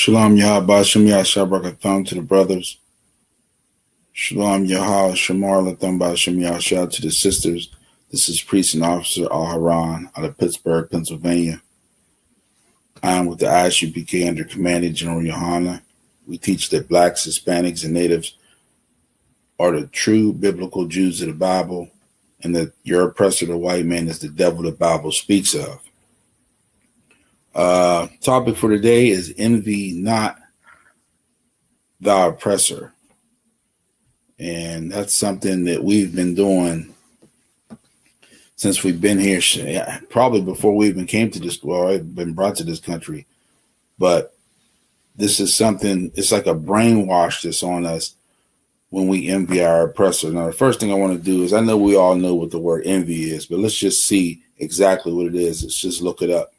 Shalom Yahah Ba'Shem Yahshua Barakatham to the brothers. Shalom Yahah Shamar Latham Ba'Shem Yahshua to the sisters. This is Priest and Officer Al-Haran out of Pittsburgh, Pennsylvania. I am with the I.S.U.P.K under Commanding General Yohanna. We teach that blacks, Hispanics, and natives are the true biblical Jews of the Bible, and that your oppressor, the white man, is the devil the Bible speaks of. Topic for today is envy not thy oppressor. And that's something that we've been doing since we've been here, probably before we even came to this, well, I've been brought to this country. But this is something, it's like a brainwash that's on us when we envy our oppressor. Now, the first thing I want to do is, I know we all know what the word envy is, but let's just see exactly what it is. Let's just look it up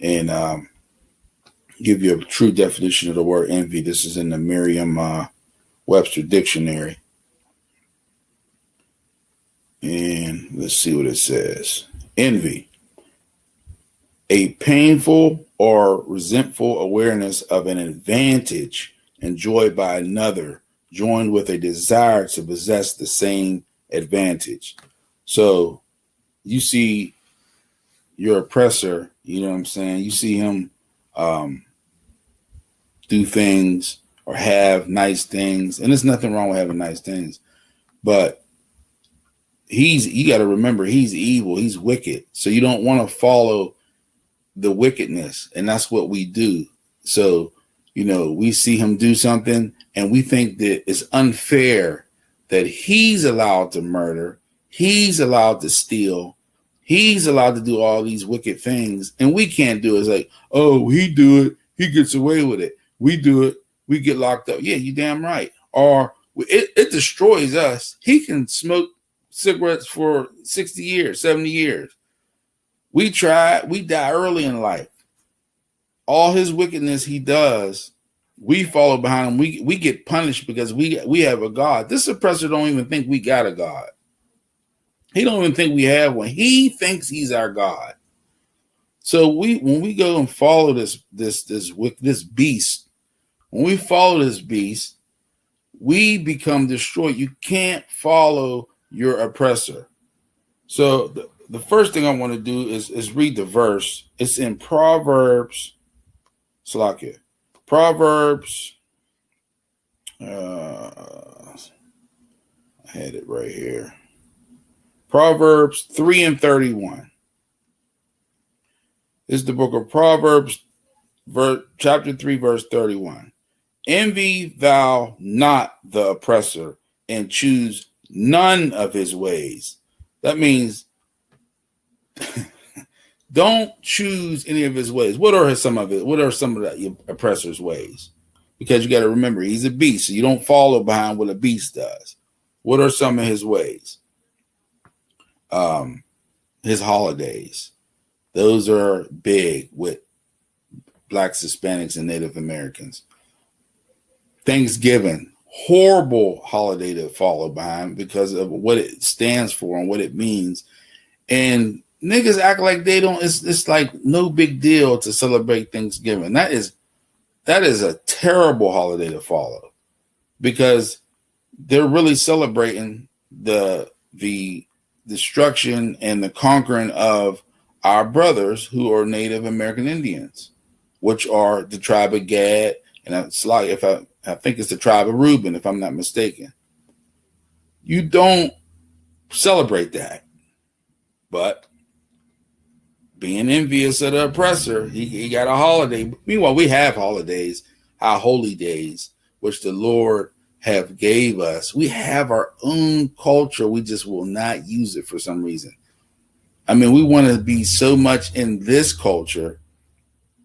and give you a true definition of the word envy. This is in the Merriam-Webster dictionary. And let's see what it says. Envy: a painful or resentful awareness of an advantage enjoyed by another, joined with a desire to possess the same advantage. So you see your oppressor, you know what I'm saying? You see him do things or have nice things, and there's nothing wrong with having nice things, but you got to remember, he's evil, he's wicked. So you don't want to follow the wickedness, and that's what we do. So, we see him do something, and we think that it's unfair that he's allowed to murder, he's allowed to steal, he's allowed to do all these wicked things, and we can't do it. It's like, oh, he do it, he gets away with it. We do it, we get locked up. Yeah, you damn right. Or it destroys us. He can smoke cigarettes for 60 years, 70 years. We die early in life. All his wickedness he does, we follow behind him. We get punished because we have a God. This oppressor don't even think we got a God. He don't even think we have one. He thinks he's our God. So when we go and follow this beast, when we follow this beast, we become destroyed. You can't follow your oppressor. So the first thing I want to do is read the verse. It's in Proverbs. Salakia. Proverbs. I had it right here. Proverbs 3:31. This is the book of Proverbs, chapter 3, verse 31. Envy thou not the oppressor, and choose none of his ways. That means don't choose any of his ways. What are some of the oppressor's ways? Because you got to remember, he's a beast, so you don't follow behind what a beast does. What are some of his ways? His holidays. Those are big with blacks, Hispanics, and Native Americans. Thanksgiving, horrible holiday to follow behind because of what it stands for and what it means. And niggas act like they don't, it's like no big deal to celebrate Thanksgiving. That is a terrible holiday to follow, because they're really celebrating the destruction and the conquering of our brothers who are Native American Indians, which are the tribe of Gad, and it's like, I think it's the tribe of Reuben, if I'm not mistaken. You don't celebrate that. But being envious of the oppressor, he got a holiday. Meanwhile, we have holidays, our holy days, which the Lord have gave us. We have our own culture. We just will not use it for some reason. I mean, we want to be so much in this culture,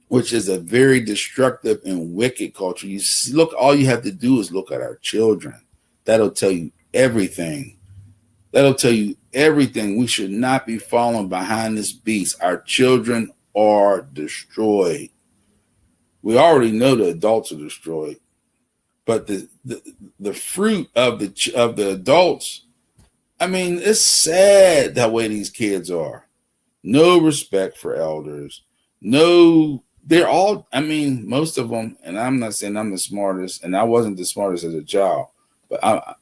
which is a very destructive and wicked culture. You see, look, all you have to do is look at our children. That'll tell you everything. That'll tell you everything. We should not be following behind this beast. Our children are destroyed. We already know the adults are destroyed, but the fruit of the adults, I mean, it's sad that way these kids are. No respect for elders. No they're all, I mean, most of them, and I'm not saying I'm the smartest, and I wasn't the smartest as a child, but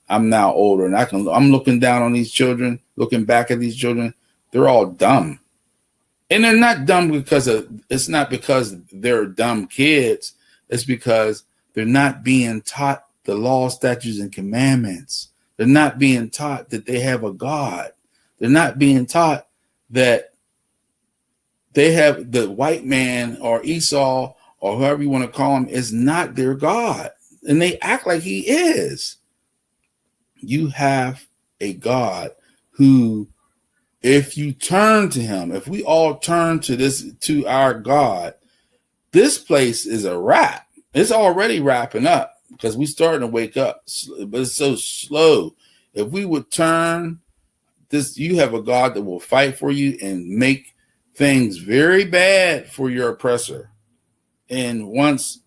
I'm now older, and I'm looking down on these children, looking back at these children. They're all dumb. And they're not dumb it's not because they're dumb kids. It's because they're not being taught the law, statutes, and commandments. They're not being taught that they have a God. They're not being taught that they have the white man or Esau or whoever you want to call him is not their God. And they act like he is. You have a God who, if you turn to him, if we all turn to our God, this place is a wrap. It's already wrapping up because we're starting to wake up, but it's so slow. If we would turn this, you have a God that will fight for you and make things very bad for your oppressor. And once,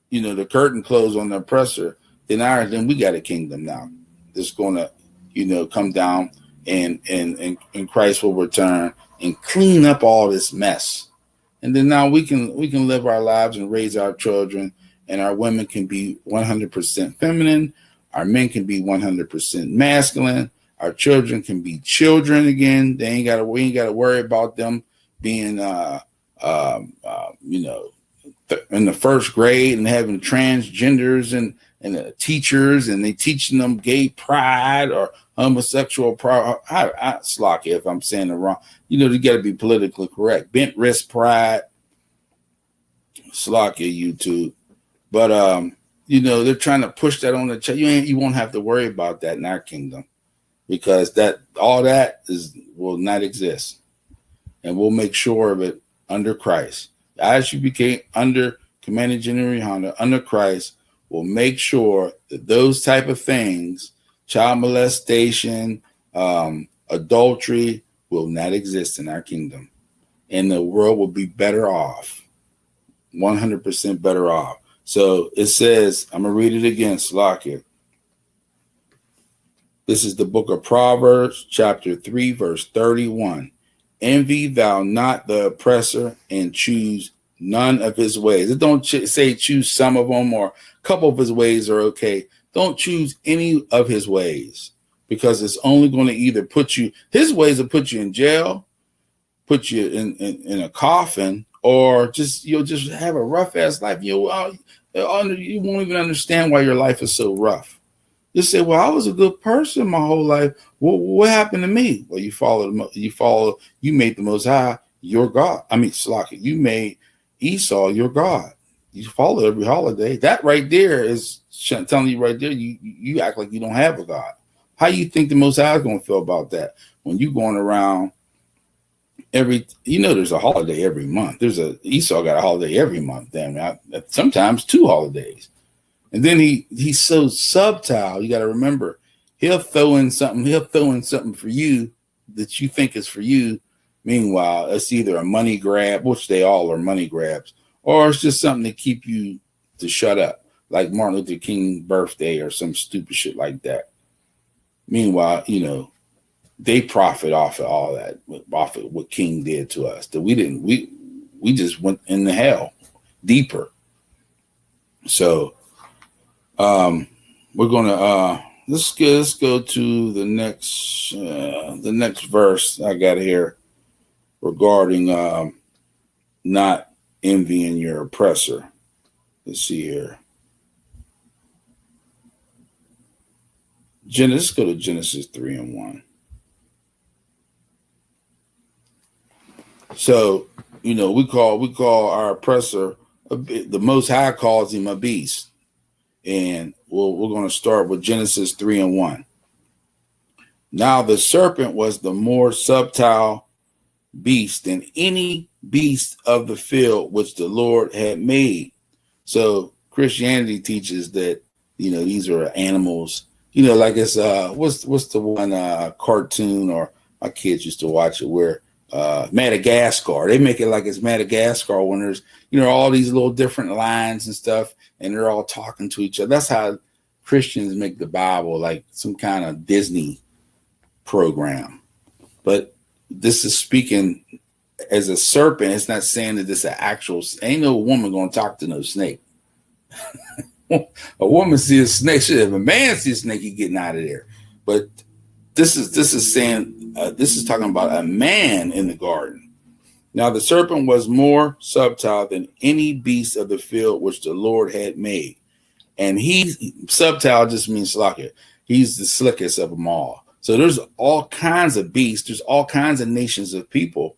the curtain closed on the oppressor, then we got a kingdom now. It's going to, come down. And Christ will return and clean up all this mess. And then now we can live our lives and raise our children, and our women can be 100% feminine. Our men can be 100% masculine. Our children can be children again. We ain't got to worry about them being, in the first grade and having transgenders and teachers, and they teaching them gay pride or homosexual pride. I slock it if I'm saying it wrong. You got to be politically correct. Bent wrist pride. Slock it, YouTube. But they're trying to push that on the child. You won't have to worry about that in our kingdom, because all that will not exist, and we'll make sure of it under Christ. I.S.U.P.K. under Commanding General Yohanna, under Christ, will make sure that those type of things, child molestation, adultery, will not exist in our kingdom. And the world will be better off, 100% better off. So it says, I'm going to read it again, Slakia. This is the book of Proverbs, chapter 3, verse 31. Envy thou not the oppressor, and choose none of his ways. It don't say choose some of them, or a couple of his ways are okay. Don't choose any of his ways, because it's only going to either his ways will put you in jail, put you in a coffin, or you'll just have a rough ass life. You won't even understand why your life is so rough. You say, well, I was a good person my whole life. What happened to me? Well, you made the Most High your God. I mean, Slakia, you made Esau your God. You follow every holiday. That right there is telling you right there, you act like you don't have a God. How you think the Most High is going to feel about that when you going around there's a holiday every month. Esau got a holiday every month. Damn, sometimes 2 holidays. And then he's so subtle. You got to remember, he'll throw in something for you that you think is for you. Meanwhile, it's either a money grab, which they all are money grabs, or it's just something to keep you to shut up, like Martin Luther King birthday or some stupid shit like that. Meanwhile, they profit off of all that, off of what King did to us. That we didn't. We just went into hell deeper. So we're gonna let's go to the next verse I got here regarding not envying your oppressor. Let's see here. Let's go to Genesis 3:1. So, we call our oppressor, the Most High calls him a beast. And we're going to start with Genesis 3:1. Now the serpent was the more subtle beast than any beast of the field which the Lord had made. So Christianity teaches that, these are animals, like it's, what's the one cartoon, or my kids used to watch it, where Madagascar. They make it like it's Madagascar when there's, all these little different lines and stuff, and they're all talking to each other. That's how Christians make the Bible like some kind of Disney program. But this is speaking as a serpent, it's not saying that this is an actual, ain't no woman going to talk to no snake. A woman see a snake, if a man see a snake, he getting out of there. But this is saying, this is talking about a man in the garden. Now the serpent was more subtle than any beast of the field which the Lord had made. And subtle just means slacker. He's the slickest of them all. So there's all kinds of beasts. There's all kinds of nations of people.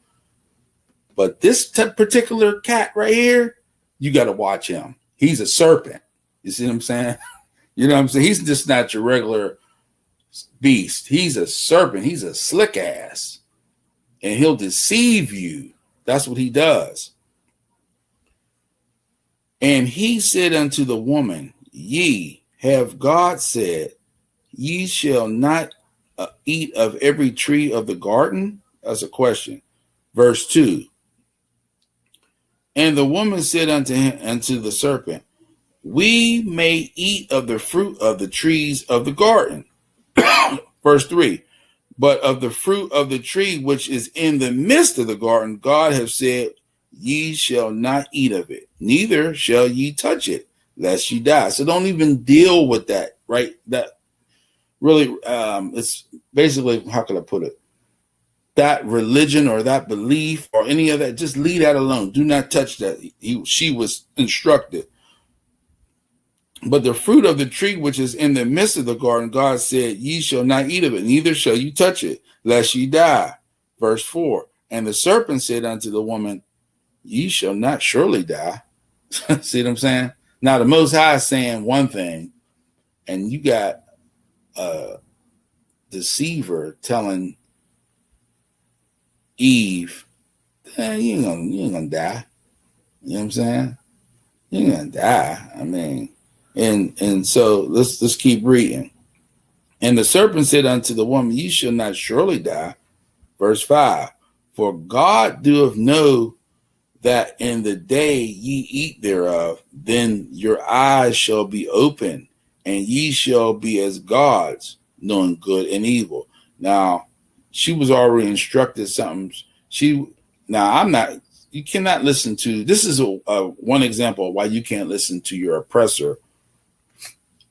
But this particular cat right here, you got to watch him. He's a serpent. You see what I'm saying? You know what I'm saying? He's just not your regular beast. He's a serpent. He's a slick ass. And he'll deceive you. That's what he does. And he said unto the woman, ye have God said, ye shall not eat of every tree of the garden? That's a question. Verse 2. And the woman said unto the serpent, we may eat of the fruit of the trees of the garden. Verse 3. But of the fruit of the tree which is in the midst of the garden, God hath said, ye shall not eat of it, neither shall ye touch it, lest ye die. So don't even deal with that, right? That really, it's basically, how can I put it? That religion or that belief or any of that, just leave that alone. Do not touch that. She was instructed. But the fruit of the tree which is in the midst of the garden, God said, ye shall not eat of it, neither shall you touch it, lest ye die. Verse 4. And the serpent said unto the woman, ye shall not surely die. See what I'm saying? Now the Most High is saying one thing, and you got a deceiver telling Eve, you ain't gonna die. You know what I'm saying? You ain't gonna die. I mean, and so let's keep reading. And the serpent said unto the woman, ye shall not surely die. Verse 5. For God doeth know that in the day ye eat thereof, then your eyes shall be open, and ye shall be as gods, knowing good and evil. Now, she was already instructed something. You cannot listen to, this is one example of why you can't listen to your oppressor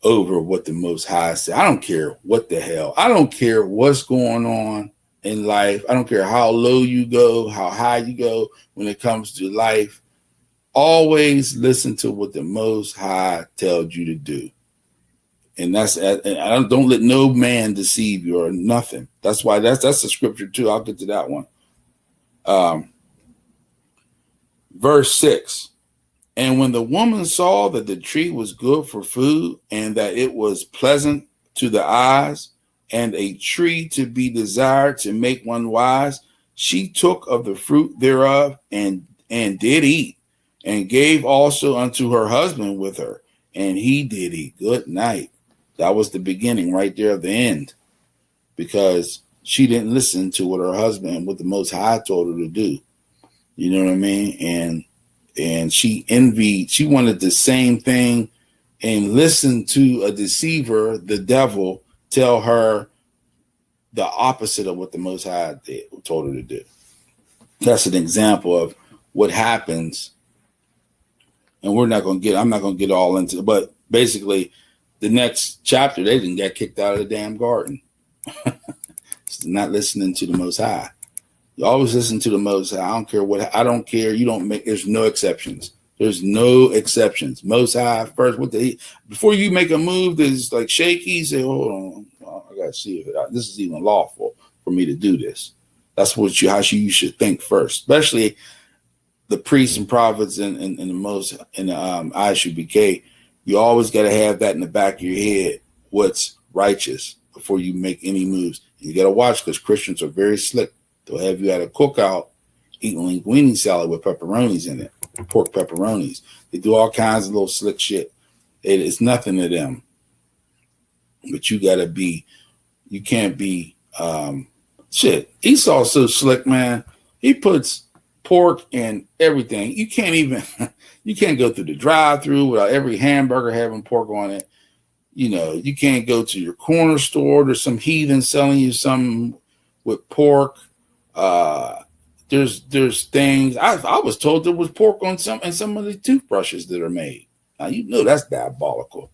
over what the Most High said. I don't care what the hell. I don't care what's going on in life. I don't care how low you go, how high you go when it comes to life. Always listen to what the Most High tells you to do. And don't let no man deceive you or nothing. That's why that's the scripture too. I'll get to that one. Verse 6. And when the woman saw that the tree was good for food, and that it was pleasant to the eyes, and a tree to be desired to make one wise, she took of the fruit thereof and did eat, and gave also unto her husband with her, and he did eat. Good night. That was the beginning right there at the end, because she didn't listen to what her husband, what the Most High told her to do. You know what I mean? And she envied, she wanted the same thing, and listened to a deceiver, the devil, tell her the opposite of what the Most High told her to do. That's an example of what happens. And I'm not going to get all into it, but basically the next chapter, they didn't get kicked out of the damn garden. Not listening to the Most High. You always listen to the Most High. I don't care. There's no exceptions. There's no exceptions. Most High first. Before you make a move that's like shaky, say, hold on. I got to see if this is even lawful for me to do this. That's how you should think first, especially the priests and prophets and the I.S.U.P.K. You always got to have that in the back of your head, what's righteous, before you make any moves. You got to watch, because Christians are very slick. They'll have you at a cookout eating linguine salad with pepperonis in it, pork pepperonis. They do all kinds of little slick shit. It's nothing to them. But you can't be, shit. Esau's so slick, man. He puts pork in everything. You can't go through the drive-through without every hamburger having pork on it. You can't go to your corner store. There's some heathen selling you something with pork. there's things I was told there was pork on some of the toothbrushes that are made. Now you know that's diabolical.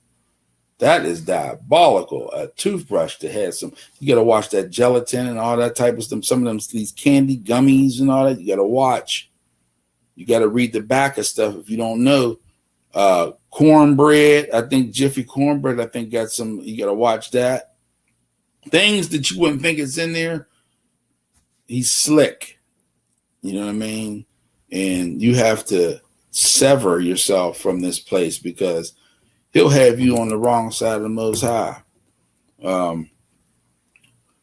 That is diabolical. A toothbrush that has some. You got to watch that gelatin and all that type of stuff. Some of them these candy gummies and all that. You got to watch. You got to read the back of stuff if you don't know. Cornbread. I think Jiffy cornbread. I think got some. You got to watch that. Things that you wouldn't think is in there. He's slick. You know what I mean? And you have to sever yourself from this place because he'll have you on the wrong side of the Most High.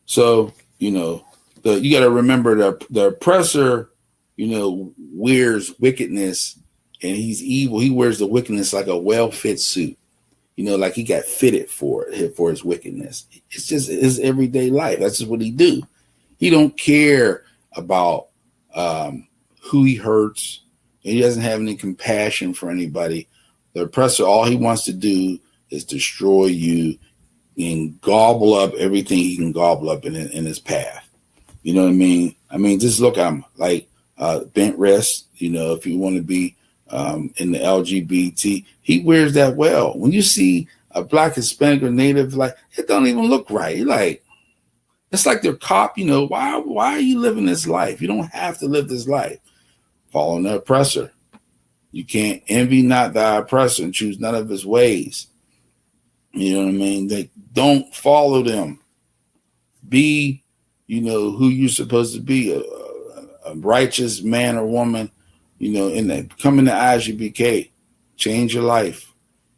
So, you know, you got to remember the oppressor, you know, wears wickedness and he's evil. He wears the wickedness like a well-fit suit, you know, like he got fitted for it, for his wickedness. It's just his everyday life. That's just what he do. He don't care about who he hurts. And he doesn't have any compassion for anybody. The oppressor, all he wants to do is destroy you and gobble up everything he can gobble up in his path. You know what I mean? I mean, just look at him like bent wrist. You know, if you want to be in the LGBT, he wears that well. When you see a Black, Hispanic, or Native, like it don't even look right. You're like, it's like they're cop. You know, why are you living this life? You don't have to live this life. Following the oppressor. You can't envy not thy oppressor and choose none of his ways. You know what I mean? They don't follow them. Be, you know, who you're supposed to be, a righteous man or woman, you know, come in the I.S.U.P.K. Change your life.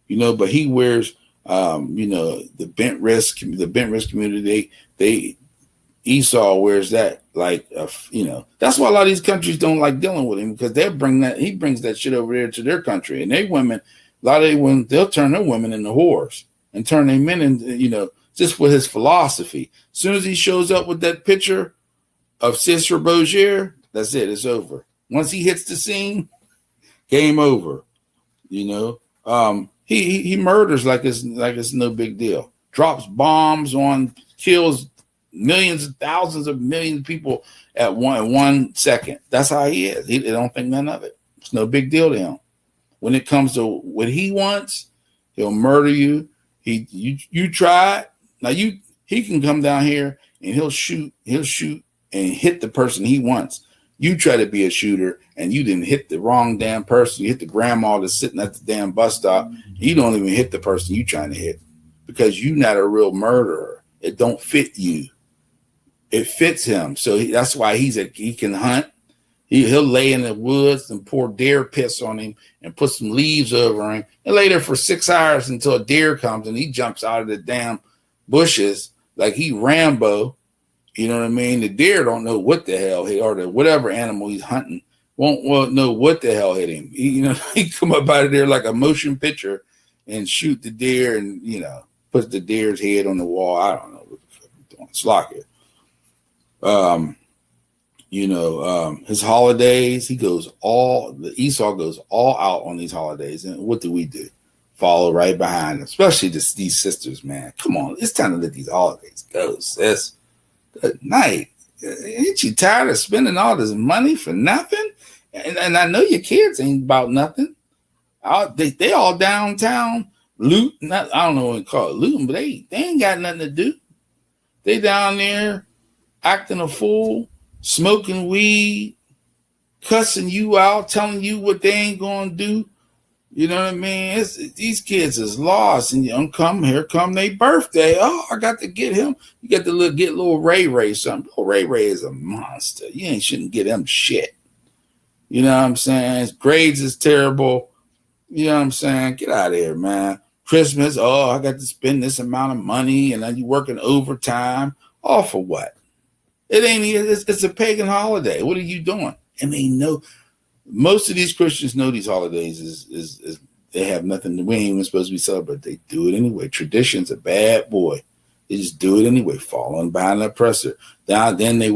You know, but he wears you know, the bent wrist community, they Esau wears that like, you know, that's why a lot of these countries don't like dealing with him because he brings that shit over there to their country. And a lot of they women, they'll turn their women into whores and turn their men into, you know, just with his philosophy. As soon as he shows up with that picture of Sister Bozier, that's it. It's over. Once he hits the scene, game over. You know, he murders like it's no big deal. Drops bombs on, kills millions and thousands of millions of people at 1 second. That's how he is. He don't think none of it. It's no big deal to him. When it comes to what he wants, he'll murder you. You try it. Now he can come down here and he'll shoot and hit the person he wants. You try to be a shooter and you didn't hit the wrong damn person. You hit the grandma that's sitting at the damn bus stop. You don't even hit the person you trying to hit because you're not a real murderer. It don't fit you. It fits him. So that's why he can hunt. He'll lay in the woods and pour deer piss on him and put some leaves over him and lay there for 6 hours until a deer comes and he jumps out of the damn bushes like he Rambo. You know what I mean? The deer don't know what the hell whatever animal he's hunting won't know what the hell hit him. He come up out of there like a motion picture and shoot the deer and, you know, put the deer's head on the wall. I don't know what the fuck he's doing. It's like it. His holidays, Esau goes all out on these holidays. And what do? Follow right behind them, especially these sisters, man. Come on, it's time to let these holidays go, sis. Good night. Ain't you tired of spending all this money for nothing? And I know your kids ain't about nothing. They all downtown looting. I don't know what to call it, looting, but they ain't got nothing to do. They down there acting a fool, smoking weed, cussing you out, telling you what they ain't gonna do. You know what I mean? These kids is lost, and here come their birthday. Oh, I got to get him. You got to get little Ray something. Little Ray is a monster. You shouldn't get him shit. You know what I'm saying? His grades is terrible. You know what I'm saying? Get out of here, man. Christmas, I got to spend this amount of money, and then you working overtime. All for what? It's a pagan holiday. What are you doing? And they know. Most of these Christians know these holidays is they have nothing. We ain't even supposed to be celebrating. They do it anyway. Tradition's a bad boy. They just do it anyway, following behind the oppressor. Then they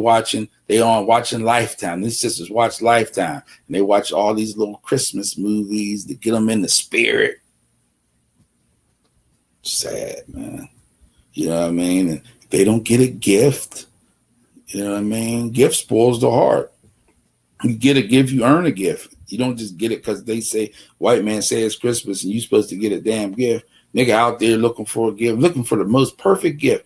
on watching Lifetime. These sisters watch Lifetime, and they watch all these little Christmas movies to get them in the spirit. Sad, man. You know what I mean? And they don't get a gift. You know what I mean? Gift spoils the heart. You get a gift, you earn a gift. You don't just get it because they say, white man say it's Christmas and you're supposed to get a damn gift. Nigga out there looking for a gift, looking for the most perfect gift.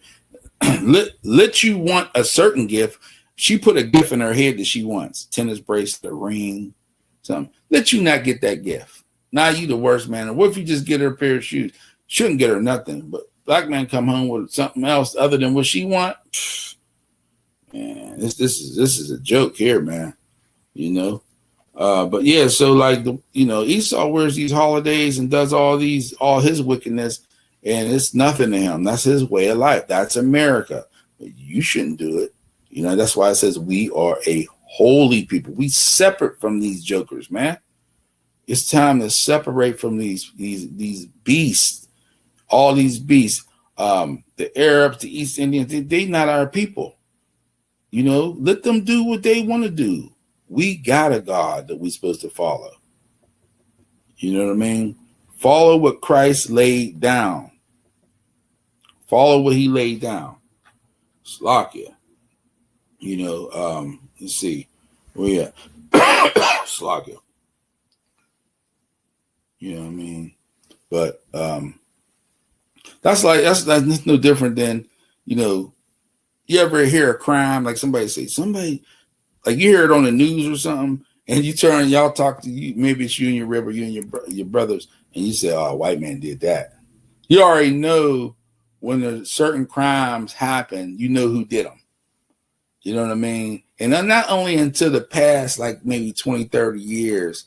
let you want a certain gift. She put a gift in her head that she wants. Tennis bracelet, a ring, something. Let you not get that gift. Now you the worst man. And what if you just get her a pair of shoes? Shouldn't get her nothing. But black man come home with something else other than what she want. Man, this is a joke here, man. You know. But yeah, so like Esau wears these holidays and does all his wickedness, and it's nothing to him. That's his way of life. That's America. But you shouldn't do it. That's why it says we are a holy people. We separate from these jokers, man. It's time to separate from these beasts, all these beasts. The Arabs, the East Indians, they not our people. Let them do what they want to do. We got a God that we're supposed to follow. You know what I mean? Follow what Christ laid down. Follow what he laid down. Slakia. Let's see. Where you at? Slakia. You know what I mean? But that's no different than, you ever hear a crime, like somebody like you hear it on the news or something, and you turn, y'all talk to you, maybe it's you and your river, you and your brothers, and you say, "Oh, a white man did that." You already know when there's certain crimes happen, you know who did them. You know what I mean? And not only into the past, like maybe 20, 30 years,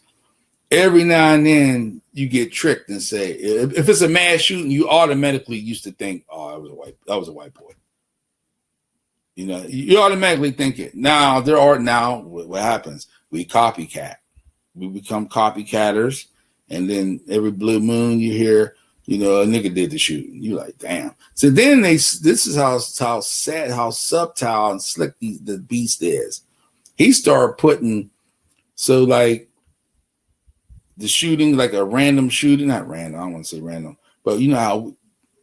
every now and then you get tricked and say, if it's a mass shooting, you automatically used to think, "Oh, that was a white boy." You automatically think it. Now, what happens? We copycat. We become copycatters. And then every blue moon you hear, a nigga did the shooting. You like, damn. So then this is how sad, how subtle and slick the beast is. He started putting, so like the shooting, like a random shooting, not random, I don't want to say random, but you know how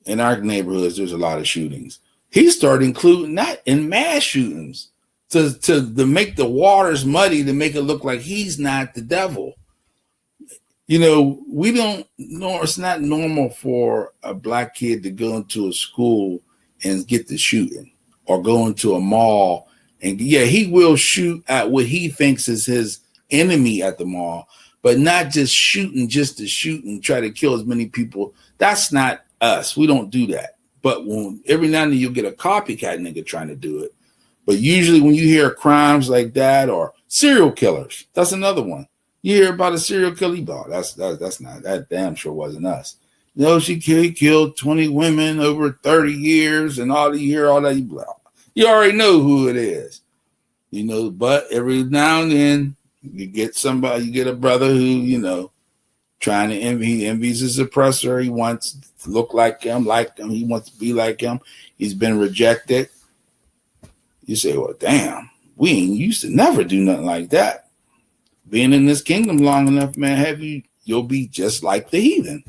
in our neighborhoods, there's a lot of shootings. He started including that in mass shootings to make the waters muddy, to make it look like he's not the devil. We don't know, it's not normal for a black kid to go into a school and get the shooting, or go into a mall and he will shoot at what he thinks is his enemy at the mall, but not just shooting just to shoot and try to kill as many people. That's not us. We don't do that. But every now and then you'll get a copycat nigga trying to do it. But usually when you hear crimes like that, or serial killers, that's another one. You hear about a serial killer, that's not, that damn sure wasn't us. He killed 20 women over 30 years and all that. You already know who it is. But every now and then you get a brother who, trying to he envies his oppressor. He wants to look like him. He wants to be like him. He's been rejected. You say, well, damn, we ain't used to never do nothing like that. Being in this kingdom long enough, man, you'll be just like the heathen.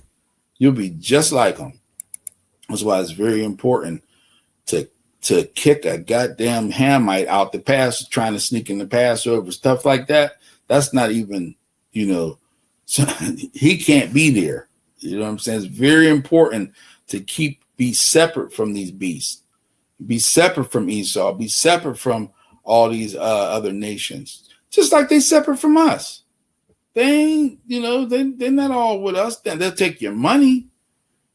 You'll be just like them. That's why it's very important to kick a goddamn Hamite out the past, trying to sneak in the Passover, stuff like that. That's not even, so he can't be there. You know what I'm saying? It's very important to be separate from these beasts, be separate from Esau, be separate from all these other nations, just like they separate from us. They ain't, they're not all with us. They'll take your money.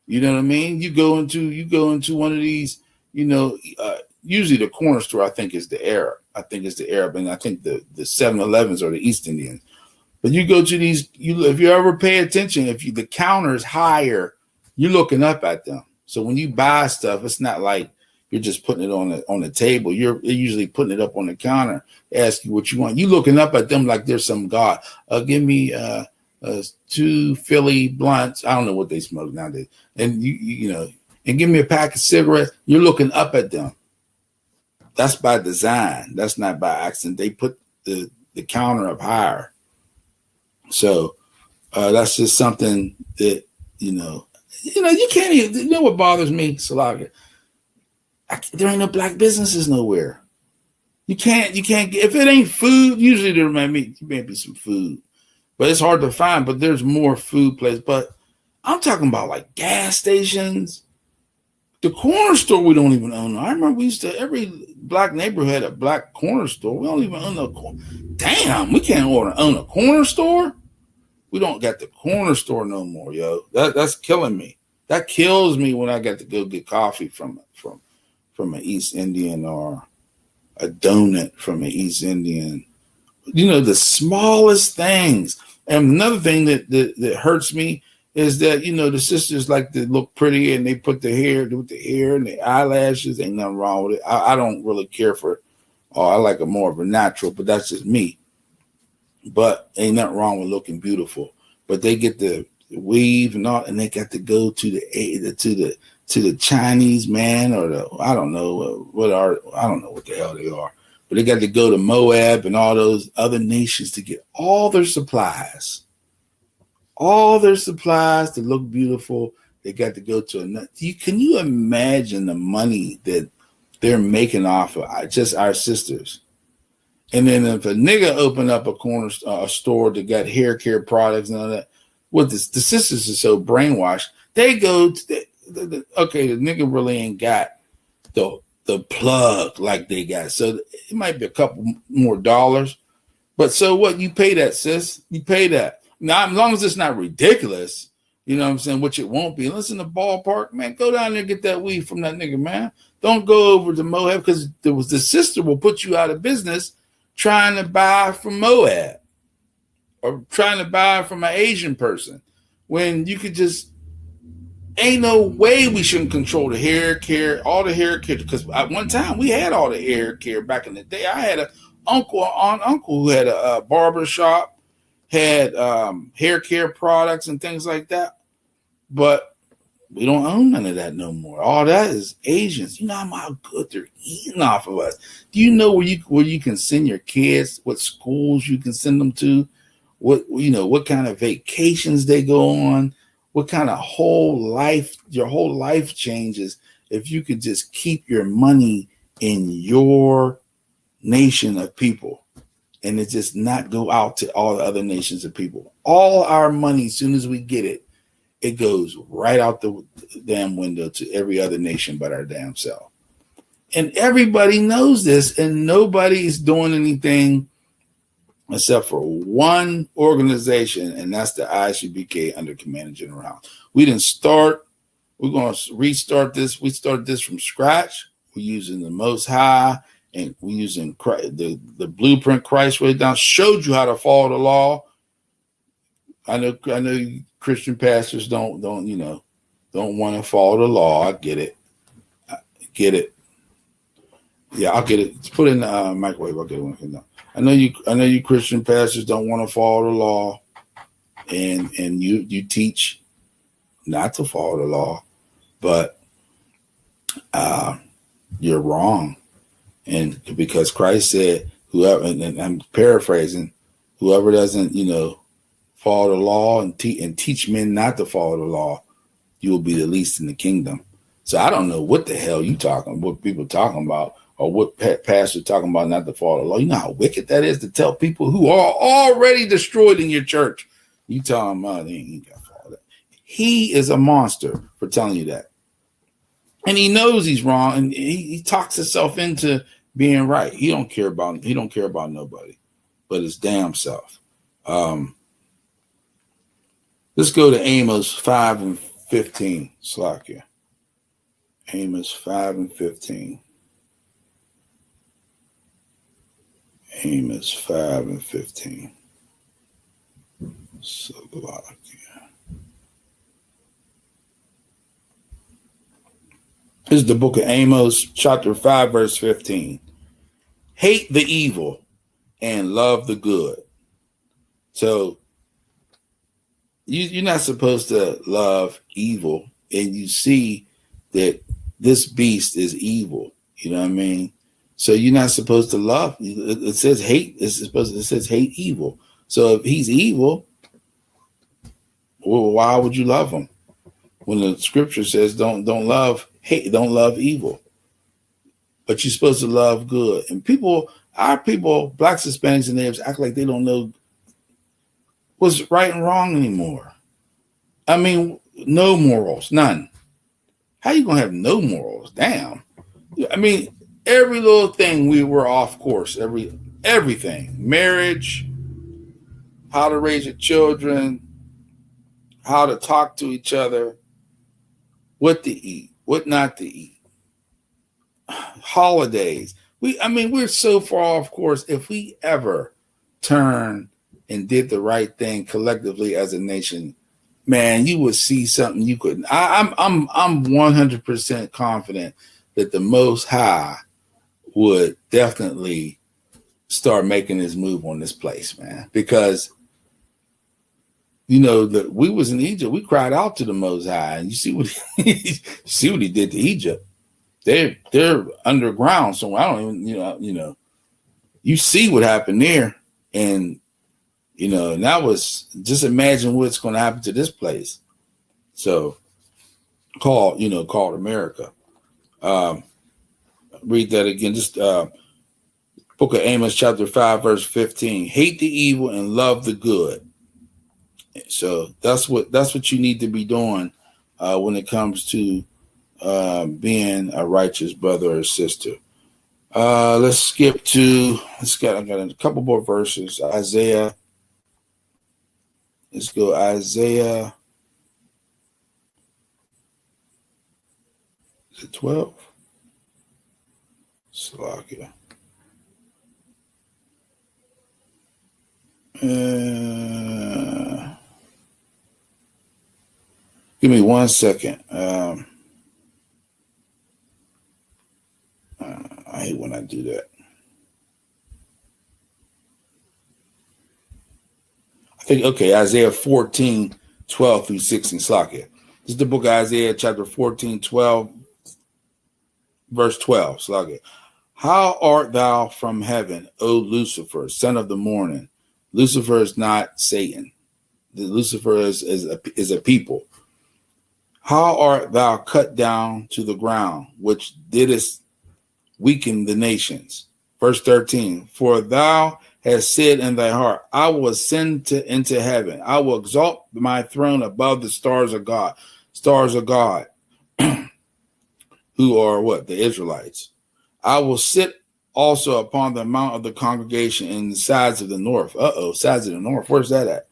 You know what I mean? You go into one of these, usually the corner store, I think is the Arab. And I think the 7-Elevens are the East Indians. But you go to these, if you ever pay attention, the counter is higher, you're looking up at them. So when you buy stuff, it's not like you're just putting it on the table. You're usually putting it up on the counter, ask you what you want. You looking up at them like there's some god. Give me 2 Philly blunts. I don't know what they smoke nowadays. And and give me a pack of cigarettes. You're looking up at them. That's by design. That's not by accident. They put the counter up higher. So that's just something that, you can't even, what bothers me, Salaga? There ain't no black businesses nowhere. You can't get, if it ain't food, usually there may be some food, but it's hard to find, but there's more food places. But I'm talking about like gas stations, the corner store we don't even own. I remember we used to, every black neighborhood had a black corner store. We don't even own a corner. Damn, we can't own a corner store. We don't got the corner store no more, yo. That's killing me. That kills me when I got to go get coffee from an East Indian or a donut from an East Indian. You know, the smallest things. And another thing that hurts me is that, you know, the sisters like to look pretty and they put the hair with the hair and the eyelashes. Ain't nothing wrong with it. I don't really care for it. Oh, I like a more of a natural, but that's just me. But ain't nothing wrong with looking beautiful. But they get the weave and all, and they got to go to the Chinese man or I don't know what the hell they are. But they got to go to Moab and all those other nations to get all their supplies. All their supplies to look beautiful. They got to go to another. Can you imagine the money that they're making off of just our sisters? And then if a nigga open up a store that got hair care products and all that, the sisters are so brainwashed. They go to the nigga really ain't got the plug like they got. So it might be a couple more dollars. But so what? You pay that, sis. You pay that. Now, as long as it's not ridiculous, you know what I'm saying, which it won't be. Unless in the ballpark, man, go down there and get that weed from that nigga, man. Don't go over to Moab because the sister will put you out of business trying to buy from Moab or trying to buy from an Asian person when you could just, ain't no way we shouldn't control the hair care, all the hair care. Because at one time we had all the hair care back in the day. I had an uncle who had a barber shop, had hair care products and things like that. But we don't own none of that no more. All that is Asians. You know how good they're eating off of us. Do you know where you can send your kids? What schools you can send them to? What kind of vacations they go on? What kind of your whole life changes if you could just keep your money in your nation of people and it just not go out to all the other nations of people. All our money, as soon as we get it, it goes right out the damn window to every other nation but our damn self. And everybody knows this, and nobody's doing anything except for one organization, and that's the I.S.U.P.K. under Command of General House. We're going to restart this. We started this from scratch. We're using the Most High, and we're using the blueprint Christ wrote down, showed you how to follow the law. I know Christian pastors don't want to follow the law. I get it. Yeah, I'll get it. Put it in the microwave. I'll get it. I know you Christian pastors don't want to follow the law, and you teach not to follow the law, but you're wrong. And because Christ said, whoever, and I'm paraphrasing, whoever doesn't, follow the law and teach men not to follow the law, you will be the least in the kingdom. So I don't know what the hell what people talking about, or what pastor talking about not to follow the law. You know how wicked that is to tell people who are already destroyed in your church. You tell them, they ain't got to follow that. He is a monster for telling you that. And he knows he's wrong, and he talks himself into being right. He don't care about nobody but his damn self. Let's go to Amos 5 and 15. Slakia. Amos 5 and 15. Amos 5 and 15. Slakia. This is the book of Amos, chapter 5, verse 15. Hate the evil and love the good. So you're not supposed to love evil, and you see that this beast is evil. You know what I mean? So you're not supposed to love. It says hate. It says hate evil. So if he's evil, well, why would you love him? When the scripture says don't love hate, don't love evil. but you're supposed to love good. And our people, blacks, Hispanics, and natives act like they don't know what's right and wrong anymore. I mean, no morals, none. How you gonna have no morals? Damn. I mean, every little thing we were off course. Everything. Marriage, how to raise your children, how to talk to each other, what to eat, what not to eat. Holidays. We're so far off course. If we ever turn and did the right thing collectively as a nation, man, you would see something you couldn't. I'm 100% confident that the Most High would definitely start making his move on this place, man. Because that we was in Egypt, we cried out to the Most High, and you see what he did to Egypt. They're underground, so I don't even you see what happened there, and and that was, just imagine what's going to happen to this place. So called America. Read that again. Just Book of Amos, chapter 5, verse 15. Hate the evil and love the good. So that's what you need to be doing when it comes to being a righteous brother or sister. Let's skip to. I got a couple more verses. Isaiah. Let's go Isaiah. Is it 12? Slovakia. Give me 1 second. I hate when I do that. I think, okay, Isaiah 14, 12 through 16. Slovakia. This is the book of Isaiah, chapter 14, 12, verse 12. Slovakia. How art thou from heaven, O Lucifer, son of the morning? Lucifer is not Satan. Lucifer is a people. How art thou cut down to the ground, which didst weaken the nations? Verse 13. For thou hast said in thy heart, I will ascend into heaven. I will exalt my throne above the stars of God. Stars of God, who are what? The Israelites. I will sit also upon the mount of the congregation in the sides of the north. Sides of the north. Where's that at?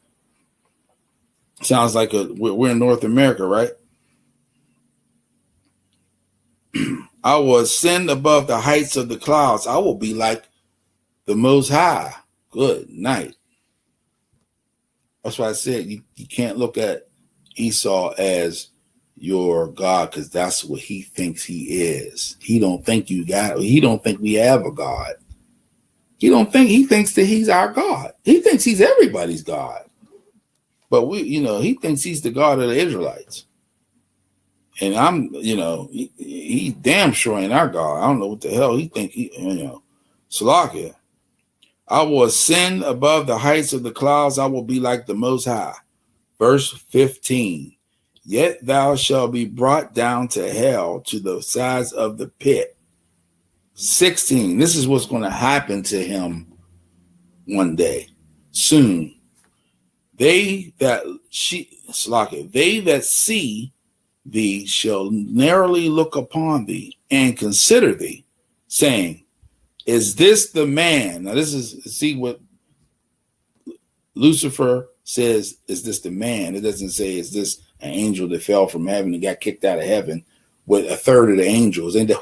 Sounds like we're in North America, right? I will ascend above the heights of the clouds. I will be like the Most High. Good night. That's why I said you can't look at Esau as your God, because that's what he thinks he is. He don't think he don't think we have a God. He thinks that he's our God. He thinks he's everybody's God. But he thinks he's the God of the Israelites. And he damn sure ain't our God. I don't know what the hell he think Salakia. I will ascend above the heights of the clouds. I will be like the Most High. Verse 15. Yet thou shalt be brought down to hell, to the sides of the pit. 16. This is what's going to happen to him one day, soon. They that see thee shall narrowly look upon thee and consider thee, saying, is this the man? Now see what Lucifer says, is this the man? It doesn't say, is this an angel that fell from heaven and got kicked out of heaven with a third of the angels? And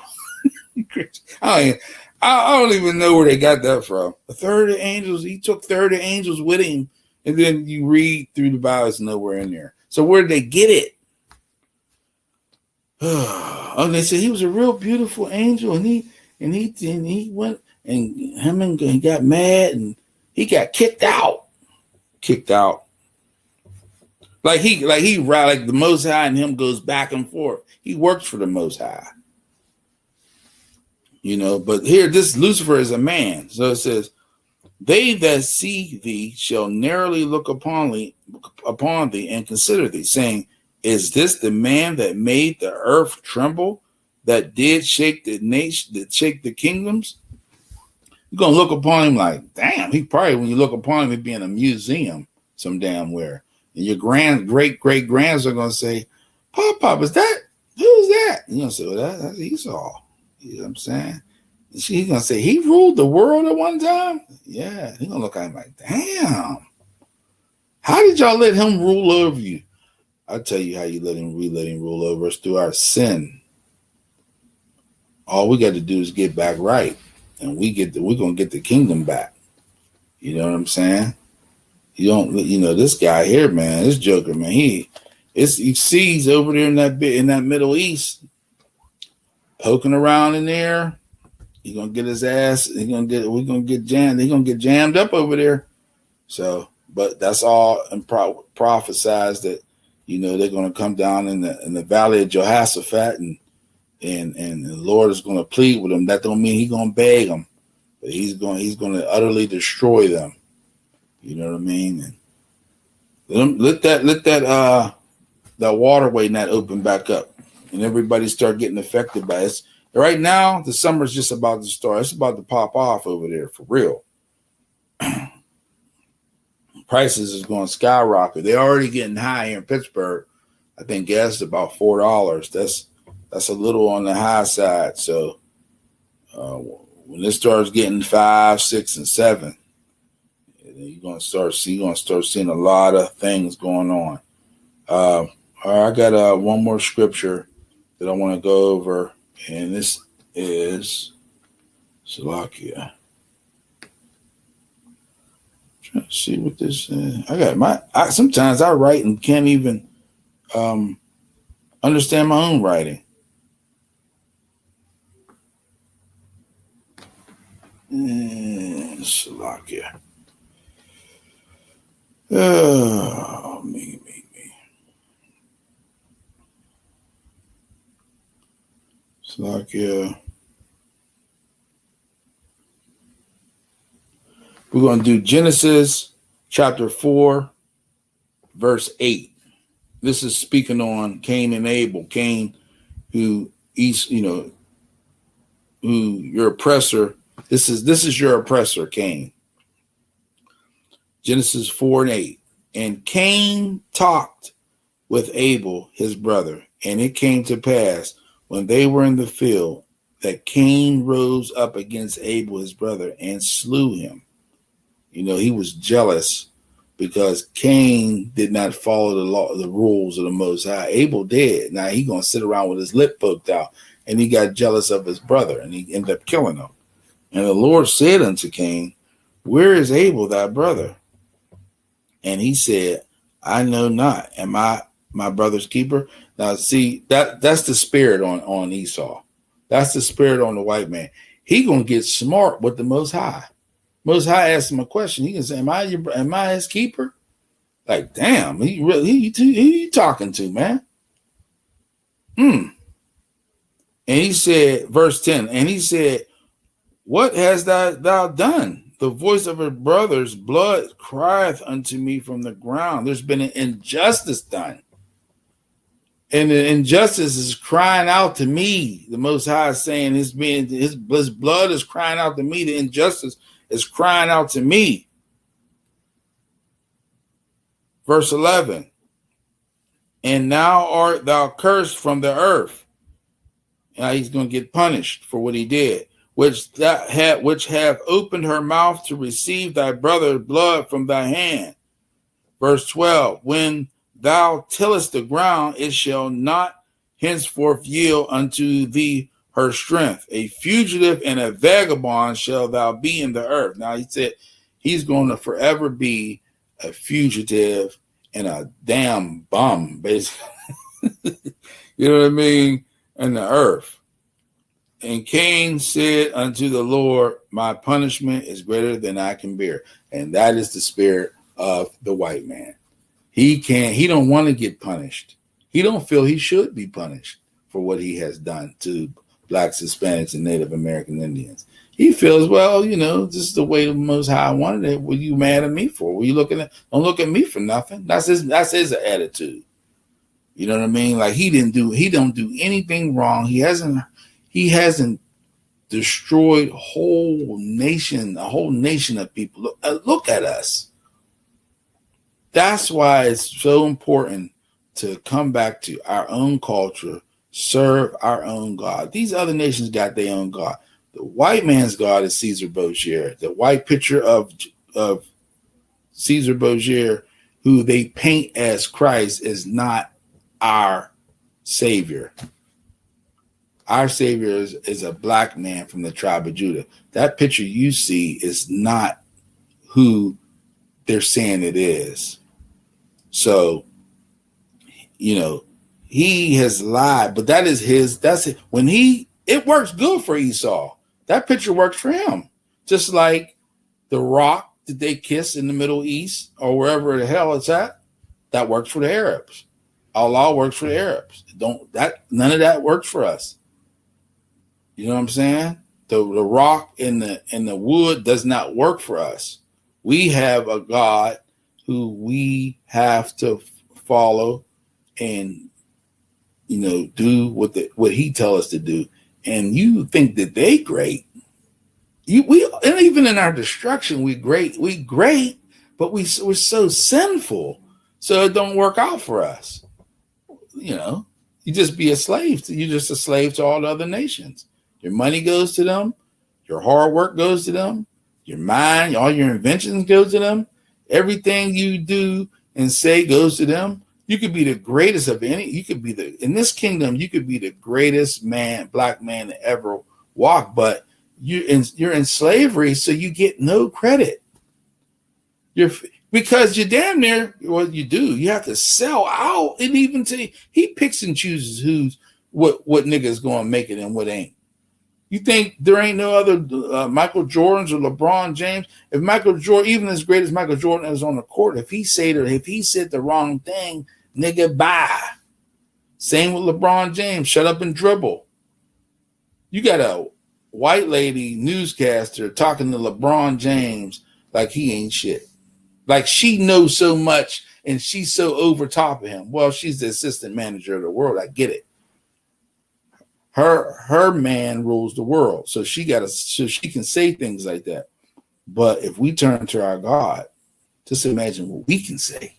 I don't even know where they got that from. A third of the angels, he took third of the angels with him. And then you read through the Bible, it's nowhere in there. So where did they get it? Oh, they said he was a real beautiful angel, and he went and he got mad and he got kicked out. Like the Most High and him goes back and forth. He works for the Most High. But here this Lucifer is a man. So it says, they that see thee shall narrowly look upon thee and consider thee, saying, is this the man that made the earth tremble that did shake the nation, that shake the kingdoms, you're gonna look upon him like, damn, he probably, when you look upon him, he'd be in a museum some damn where. And your great grands are gonna say, Pop, is that, who's that? And you're gonna say, well, that's Esau. You know what I'm saying? And he's gonna say, he ruled the world at one time? Yeah. He's gonna look at him like, damn. How did y'all let him rule over you? I'll tell you how we let him rule over us, through our sin. All we got to do is get back right, and we're gonna get the kingdom back. You know what I'm saying? This guy here, man, this joker, man, he sees over there in that Middle East, poking around in there. He's gonna get his ass. We're gonna get jammed. He's gonna get jammed up over there. So, but that's all prophesized that, they're gonna come down in the valley of Jehoshaphat, and the Lord is gonna plead with them. That don't mean he's gonna beg them, but he's gonna utterly destroy them. You know what I mean? And let that waterway net open back up, and everybody start getting affected by it. Right now, the summer's just about to start. It's about to pop off over there for real. Prices is going to skyrocket. They're already getting high here in Pittsburgh. I think gas is about $4. That's a little on the high side. So when it starts getting 5, 6, and 7, you're gonna start seeing a lot of things going on. I got one more scripture that I want to go over, and this is Salakia. Trying to see what this is. Sometimes I write and can't even understand my own writing. Salakia. Oh, me. Salakia. We're going to do Genesis chapter 4, verse 8. This is speaking on Cain and Abel. Cain, who your oppressor. This is your oppressor, Cain. Genesis 4 and 8. And Cain talked with Abel, his brother, and it came to pass when they were in the field that Cain rose up against Abel, his brother, and slew him. He was jealous because Cain did not follow the rules of the Most High. Abel did. Now he gonna sit around with his lip poked out, and he got jealous of his brother, and he ended up killing him. And the Lord said unto Cain, where is Abel thy brother? And he said, I know not. Am I my brother's keeper? Now see, that's the spirit on Esau. That's the spirit on the white man. He gonna get smart with the Most High. Most High asked him a question. He can say, am I his keeper? Like, damn, who you talking to, man? And he said, verse 10, and he said, what hast thou done? The voice of her brother's blood crieth unto me from the ground. There's been an injustice done. And the injustice is crying out to me. The Most High is saying his blood is crying out to me. The injustice is crying out to me. Verse 11. And now art thou cursed from the earth. Now he's going to get punished for what he did, which have opened her mouth to receive thy brother's blood from thy hand. Verse 12. When thou tillest the ground, it shall not henceforth yield unto thee her strength. A fugitive and a vagabond shall thou be in the earth. Now he said he's going to forever be a fugitive and a damn bum, basically. You know what I mean? In the earth. And Cain said unto the Lord, my punishment is greater than I can bear. And that is the spirit of the white man. He don't want to get punished. He don't feel he should be punished for what he has done to Blacks, Hispanics, and Native American Indians. He feels, well, this is the way the Most High wanted it. What are you mad at me for? What are you looking at? Don't look at me for nothing. That's his attitude. You know what I mean? Like he don't do anything wrong. He hasn't He hasn't destroyed a whole nation of people. Look at us. That's why it's so important to come back to our own culture, serve our own God. These other nations got their own God. The white man's God is Caesar Borgia. The white picture of Caesar Borgia, who they paint as Christ, is not our Savior. Our Savior is a black man from the tribe of Judah. That picture you see is not who they're saying it is. So, he has lied, but that is that's it. It works good for Esau. That picture works for him. Just like the rock that they kiss in the Middle East or wherever the hell it's at, that works for the Arabs. Allah works for the Arabs. None of that works for us. You know what I'm saying? The rock and the wood does not work for us. We have a God who we have to follow and do what he tell us to do. And you think that they great. And even in our destruction, we great, but we're so sinful, so it don't work out for us. You just be a slave. You're just a slave to all the other nations. Your money goes to them. Your hard work goes to them. Your mind, all your inventions go to them. Everything you do and say goes to them. You could be the greatest of any. You could be in this kingdom. You could be the greatest black man to ever walk, but you're in slavery, so you get no credit. Because you're damn near what you do. You have to sell out, and even he picks and chooses what nigga is going to make it and what ain't. You think there ain't no other Michael Jordans or LeBron James? If Michael Jordan, even as great as Michael Jordan is on the court, if he said the wrong thing, nigga, bye. Same with LeBron James. Shut up and dribble. You got a white lady newscaster talking to LeBron James like he ain't shit. Like she knows so much and she's so over top of him. Well, she's the assistant manager of the world. I get it. Her man rules the world, so she can say things like that. But if we turn to our God, just imagine what we can say,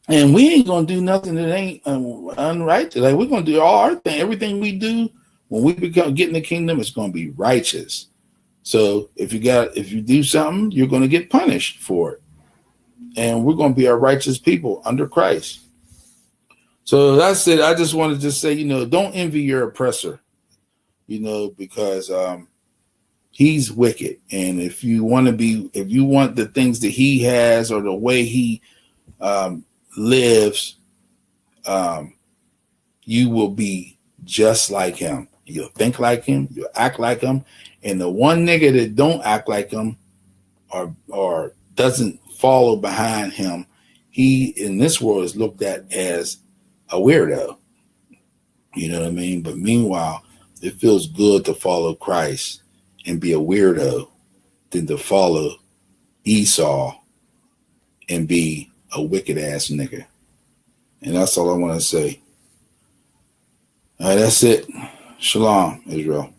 and we ain't gonna do nothing that ain't unrighteous. Like we're gonna do all our thing, everything we do when we get in the kingdom, it's gonna be righteous. So if you do something, you're gonna get punished for it, and we're gonna be a righteous people under Christ. So that's it. I just wanted to say, don't envy your oppressor, because he's wicked. And if you want the things that he has or the way he lives, you will be just like him. You'll think like him. You'll act like him. And the one nigga that don't act like him or doesn't follow behind him, he in this world is looked at as a weirdo. You know what I mean? But meanwhile, it feels good to follow Christ and be a weirdo than to follow Esau and be a wicked ass nigga. And that's all I want to say. All right, that's it. Shalom, Israel.